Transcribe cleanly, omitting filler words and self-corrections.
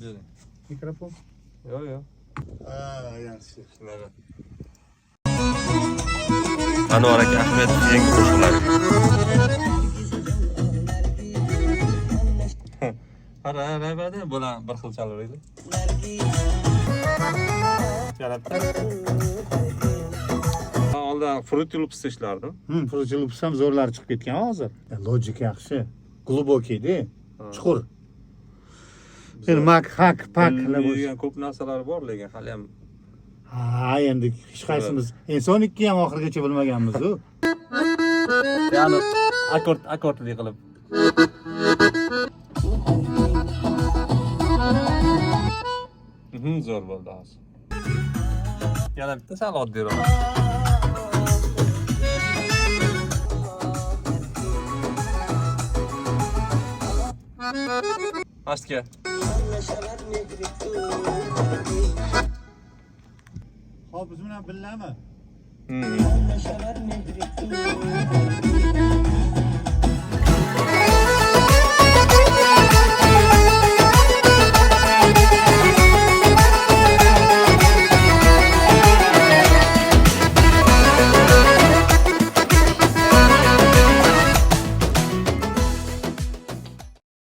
o'zing. Mikrofon. Yo'q, yo'q. Yaxshi. Shunaqa. Anvar aka Ahmedov yangi qo'shiqlari. Qarabada bular bir xil chalaveradi. Yaratdi. Oldin Fruity Loops ishlardim. Fruity Loops ham zo'rlari chiqib ketgan hozir. Logic yaxshi. Glubokiydi, chuqur. Endi mak, hak, paklar degan ko'p narsalar bor, lekin hali ham ha, endi hech qaysimiz inson ikki ham oxirigacha bilmaganmiz-ku. ya'ni akkordli qilib. Zo'r bo'ldi hozir. Yana bitta sal oddiyroq. Pastga. Hop, biz bilan bilami?